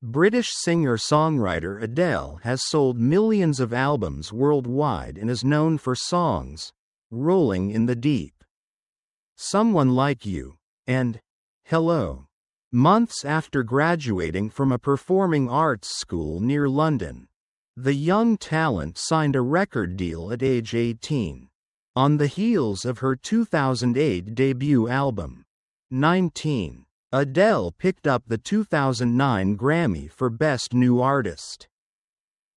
British singer-songwriter Adele has sold millions of albums worldwide and is known for songs "Rolling in the Deep," "Someone Like You," and "Hello." Months after graduating from a performing arts school near London, the young talent signed a record deal at age 18. On the heels of her 2008 debut album, 19, Adele picked up the 2009 Grammy for Best New Artist.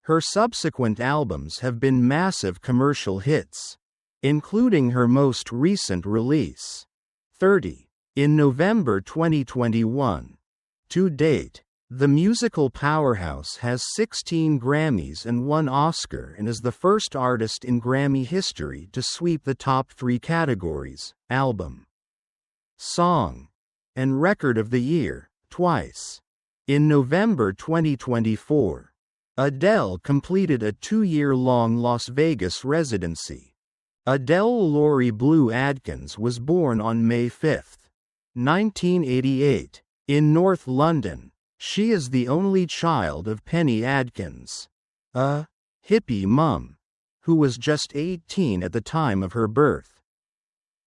Her subsequent albums have been massive commercial hits, including her most recent release, 30, in November 2021. To date, the musical powerhouse has 16 Grammys and 1 Oscar and is the first artist in Grammy history to sweep the top 3 categories: Album, Song, and Record of the Year, twice. In November 2024, Adele completed a 2-year-long Las Vegas residency. Adele Laurie Blue Adkins was born on May 5, 1988, in North London. She is the only child of Penny Adkins, a hippie mum, who was just 18 at the time of her birth,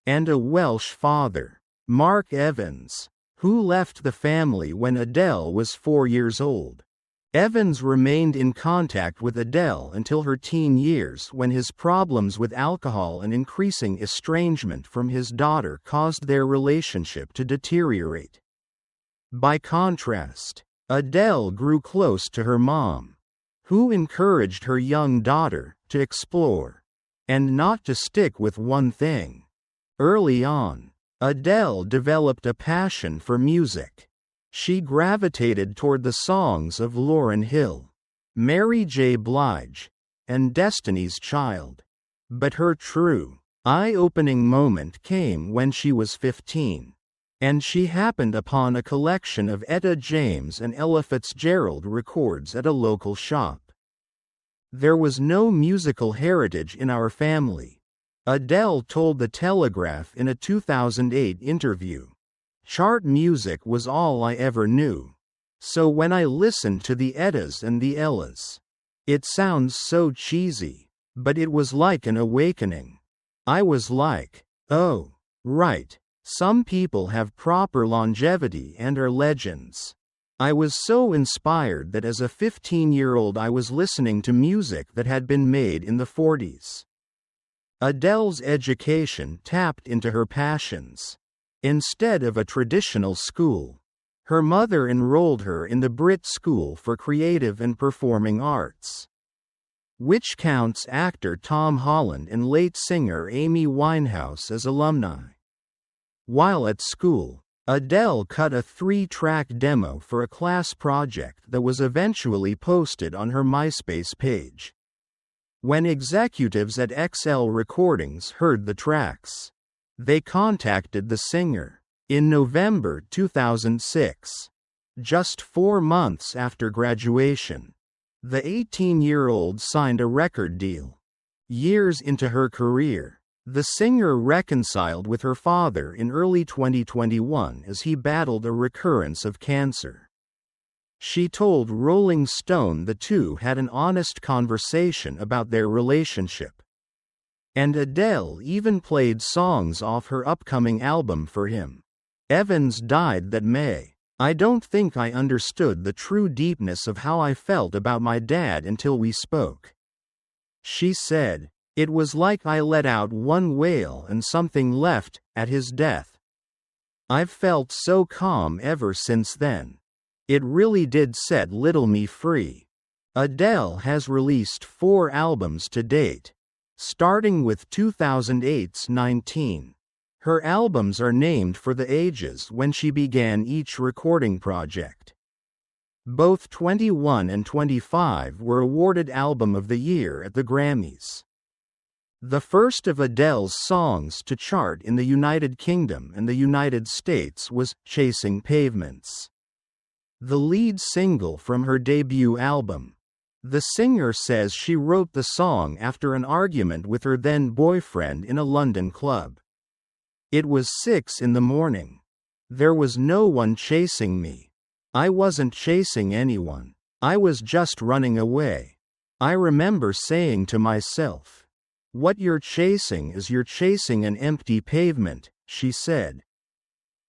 and a Welsh father, Mark Evans, who left the family when Adele was 4 years old. Evans remained in contact with Adele until her teen years, when his problems with alcohol and increasing estrangement from his daughter caused their relationship to deteriorate. By contrast, Adele grew close to her mom, who encouraged her young daughter to explore and not to stick with one thing. Early on, Adele developed a passion for music. She gravitated toward the songs of Lauryn Hill, Mary J. Blige, and Destiny's Child. But her true, eye-opening moment came when she was 15. And she happened upon a collection of Etta James and Ella Fitzgerald records at a local shop. "There was no musical heritage in our family," Adele told The Telegraph in a 2008 interview. "Chart music was all I ever knew. So when I listened to the Ettas and the Ellas, it sounds so cheesy, but it was like an awakening. I was like, oh, right. Some people have proper longevity and are legends." I was so inspired that as a 15-year-old I was listening to music that had been made in the 40s. Adele's education tapped into her passions. Instead of a traditional school, her mother enrolled her in the Brit School for Creative and Performing Arts, which counts actor Tom Holland and late singer Amy Winehouse as alumni. While at school, Adele cut a 3-track demo for a class project that was eventually posted on her MySpace page. When executives at XL Recordings heard the tracks, they contacted the singer. In November 2006, just 4 months after graduation, the 18-year-old signed a record deal. Years into her career, the singer reconciled with her father in early 2021 as he battled a recurrence of cancer. She told Rolling Stone the two had an honest conversation about their relationship. And Adele even played songs off her upcoming album for him. Evans died that May. "I don't think I understood the true deepness of how I felt about my dad until we spoke," she said. "It was like I let out one wail and something left at his death. I've felt so calm ever since then. It really did set little me free." Adele has released 4 albums to date, starting with 2008's 19. Her albums are named for the ages when she began each recording project. Both 21 and 25 were awarded Album of the Year at the Grammys. The first of Adele's songs to chart in the United Kingdom and the United States was "Chasing Pavements," the lead single from her debut album. The singer says she wrote the song after an argument with her then-boyfriend in a London club. "It was 6 in the morning. There was no one chasing me. I wasn't chasing anyone. I was just running away. I remember saying to myself, "What you're chasing is you're chasing an empty pavement," she said.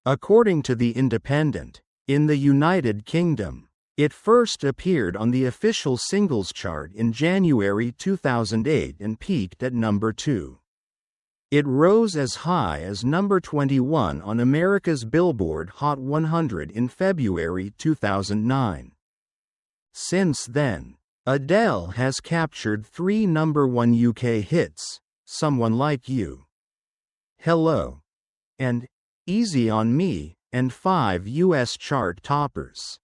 According to The Independent, in the United Kingdom, it first appeared on the official singles chart in January 2008 and peaked at number 2. It rose as high as number 21 on America's Billboard Hot 100 in February 2009. Since then, Adele has captured 3 number 1 UK hits, Someone Like You, Hello, and Easy on Me, and 5 US chart toppers.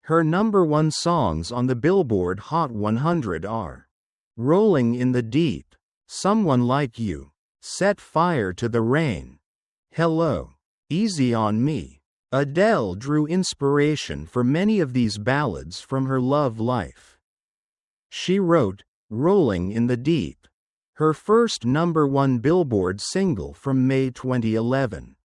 Her number 1 songs on the Billboard Hot 100 are Rolling in the Deep, Someone Like You, Set Fire to the Rain, Hello, Easy on Me. Adele drew inspiration for many of these ballads from her love life. She wrote Rolling in the Deep, her first number 1 Billboard single from May 2011,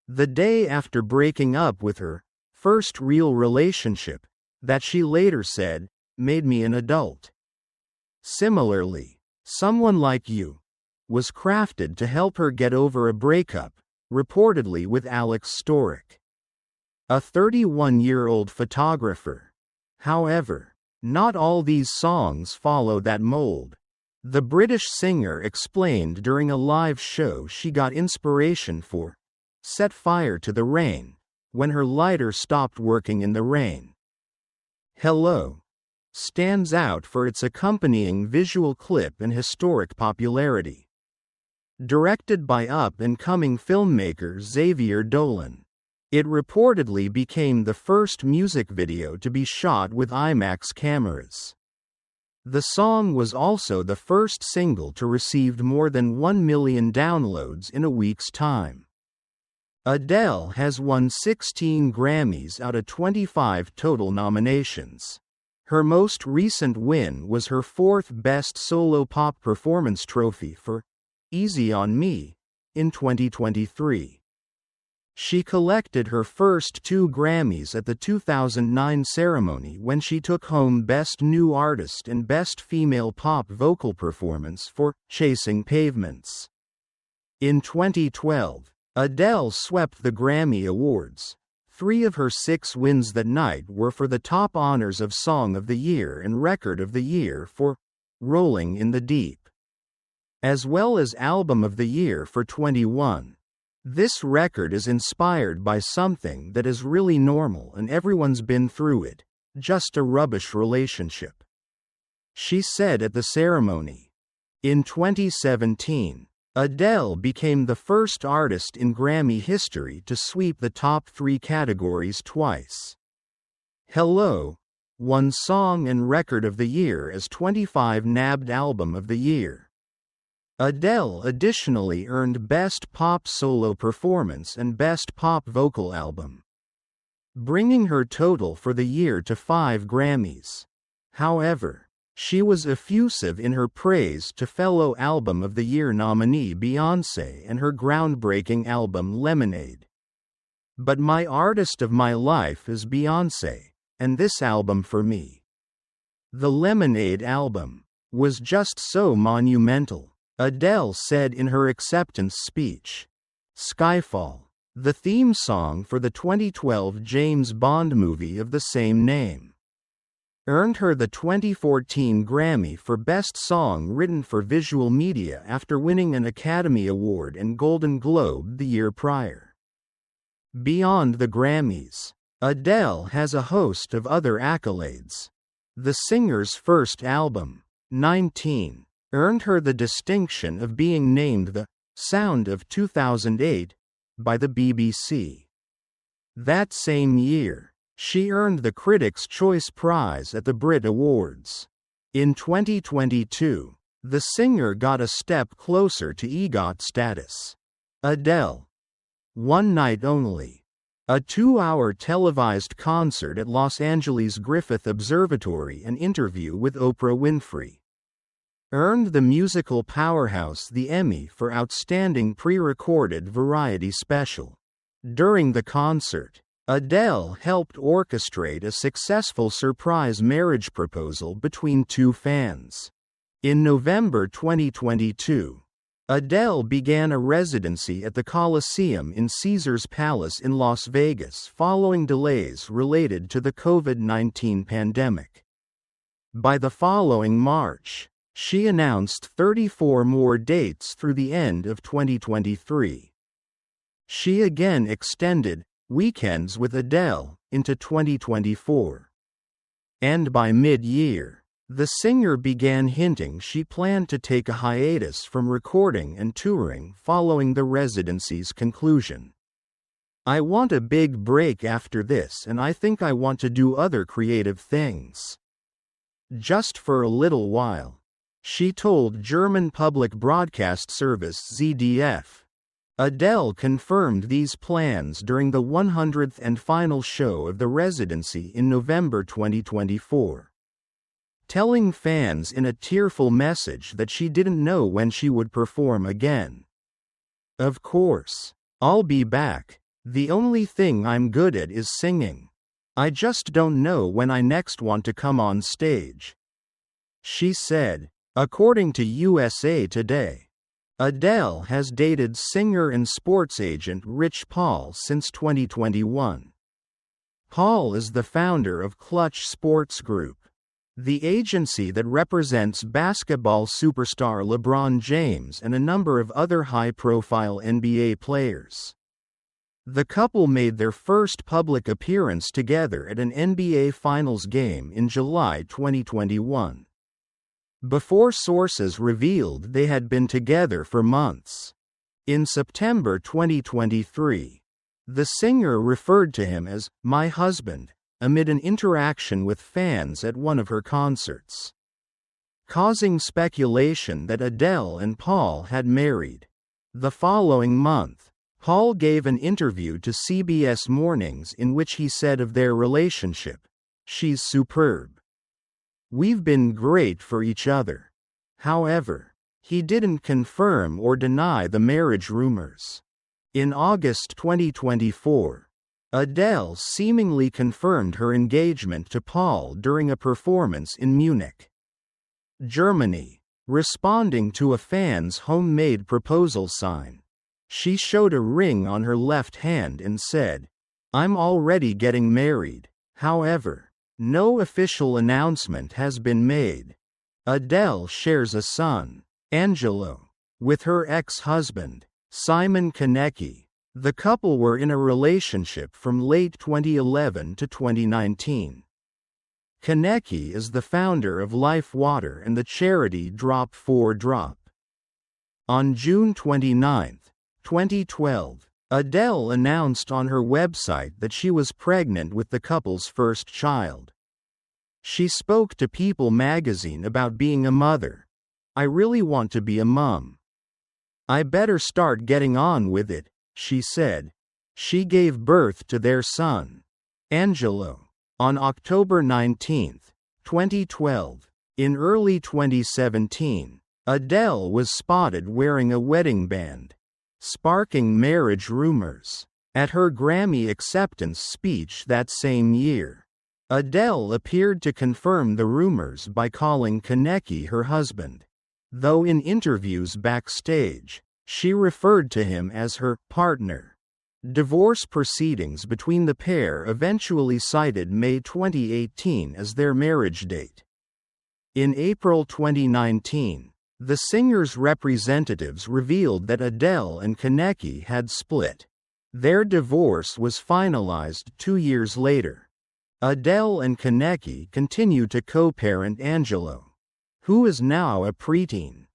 the day after breaking up with her first real relationship, that she later said, made me an adult. Similarly, Someone Like You was crafted to help her get over a breakup, reportedly with Alex Storick, a 31-year-old photographer. However, not all these songs follow that mold. The British singer explained during a live show she got inspiration for Set Fire to the Rain when her lighter stopped working in the rain. Hello stands out for its accompanying visual clip and historic popularity. Directed by up-and-coming filmmaker Xavier Dolan, it reportedly became the first music video to be shot with IMAX cameras. The song was also the first single to receive more than 1 million downloads in a week's time. Adele has won 16 Grammys out of 25 total nominations. Her most recent win was her 4th Best Solo Pop Performance trophy for Easy on Me in 2023. She collected her first 2 Grammys at the 2009 ceremony when she took home Best New Artist and Best Female Pop Vocal Performance for Chasing Pavements. In 2012, Adele swept the Grammy Awards. 3 of her 6 wins that night were for the top honors of Song of the Year and Record of the Year for Rolling in the Deep, as well as Album of the Year for 21. This record is inspired by something that is really normal and everyone's been through it, just a rubbish relationship, she said at the ceremony. In 2017, Adele became the first artist in Grammy history to sweep the top 3 categories twice. Hello won Song and Record of the Year as 25 nabbed Album of the Year. Adele additionally earned Best Pop Solo Performance and Best Pop Vocal Album, bringing her total for the year to 5 Grammys. However, she was effusive in her praise to fellow Album of the Year nominee Beyoncé and her groundbreaking album Lemonade. But my artist of my life is Beyoncé, and this album for me, the Lemonade album, was just so monumental, Adele said in her acceptance speech. Skyfall, the theme song for the 2012 James Bond movie of the same name, earned her the 2014 Grammy for Best Song Written for Visual Media after winning an Academy Award and Golden Globe the year prior. Beyond the Grammys, Adele has a host of other accolades. The singer's first album, 19, earned her the distinction of being named the Sound of 2008 by the BBC. That same year, she earned the Critics' Choice Prize at the Brit Awards. In 2022, the singer got a step closer to EGOT status. Adele, One Night Only, a 2-hour televised concert at Los Angeles' Griffith Observatory and interview with Oprah Winfrey, earned the musical powerhouse the Emmy for Outstanding Pre-Recorded Variety Special. During the concert, Adele helped orchestrate a successful surprise marriage proposal between two fans. In November 2022, Adele began a residency at the Coliseum in Caesars Palace in Las Vegas following delays related to the COVID-19 pandemic. By the following March, she announced 34 more dates through the end of 2023. She again extended Weekends with Adele into 2024. And by mid-year, the singer began hinting she planned to take a hiatus from recording and touring following the residency's conclusion. "I want a big break after this, and I think I want to do other creative things. Just for a little while," she told German public broadcast service ZDF. Adele confirmed these plans during the 100th and final show of the residency in November 2024, telling fans in a tearful message that she didn't know when she would perform again. "Of course, I'll be back. The only thing I'm good at is singing. I just don't know when I next want to come on stage," she said. According to USA Today, Adele has dated singer and sports agent Rich Paul since 2021. Paul is the founder of Clutch Sports Group, the agency that represents basketball superstar LeBron James and a number of other high-profile NBA players. The couple made their first public appearance together at an NBA Finals game in July 2021. Before sources revealed they had been together for months. In September 2023, the singer referred to him as "my husband" amid an interaction with fans at one of her concerts, causing speculation that Adele and Paul had married. The following month, Paul gave an interview to CBS Mornings in which he said of their relationship, "She's superb. We've been great for each other." However, he didn't confirm or deny the marriage rumors. In August 2024, Adele seemingly confirmed her engagement to Paul during a performance in Munich, Germany. Responding to a fan's homemade proposal sign, she showed a ring on her left hand and said, "I'm already getting married." However, no official announcement has been made. Adele shares a son, Angelo, with her ex-husband, Simon Konecki. The couple were in a relationship from late 2011 to 2019. Konecki is the founder of Life Water and the charity Drop for Drop. On June 29, 2012, Adele announced on her website that she was pregnant with the couple's first child. She spoke to People magazine about being a mother. "I really want to be a mom. I better start getting on with it," she said. She gave birth to their son, Angelo, on October 19, 2012. In early 2017, Adele was spotted wearing a wedding band, sparking marriage rumors. At her Grammy acceptance speech that same year, Adele appeared to confirm the rumors by calling Konecki her husband, though in interviews backstage, she referred to him as her partner. Divorce proceedings between the pair eventually cited May 2018 as their marriage date. In April 2019, the singer's representatives revealed that Adele and Konecki had split. Their divorce was finalized 2 years later. Adele and Konecki continue to co-parent Angelo, who is now a preteen.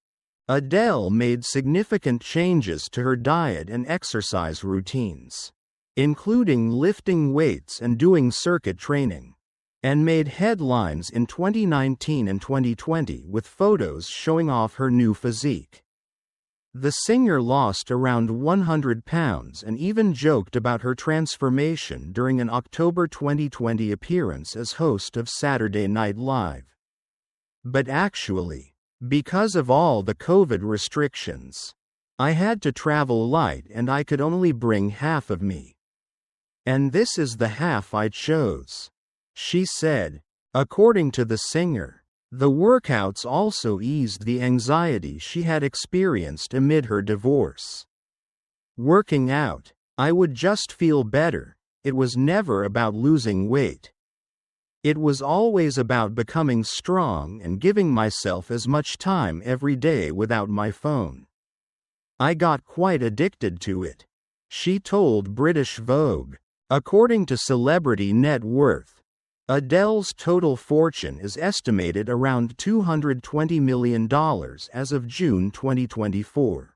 Adele made significant changes to her diet and exercise routines, including lifting weights and doing circuit training, and made headlines in 2019 and 2020 with photos showing off her new physique. The singer lost around 100 pounds and even joked about her transformation during an October 2020 appearance as host of Saturday Night Live. But actually, because of all the COVID restrictions, I had to travel light and I could only bring half of me. And this is the half I chose, she said. According to the singer, the workouts also eased the anxiety she had experienced amid her divorce. Working out, I would just feel better. It was never about losing weight. It was always about becoming strong and giving myself as much time every day without my phone. I got quite addicted to it, she told British Vogue. According to Celebrity Net Worth, Adele's total fortune is estimated around $220 million as of June 2024.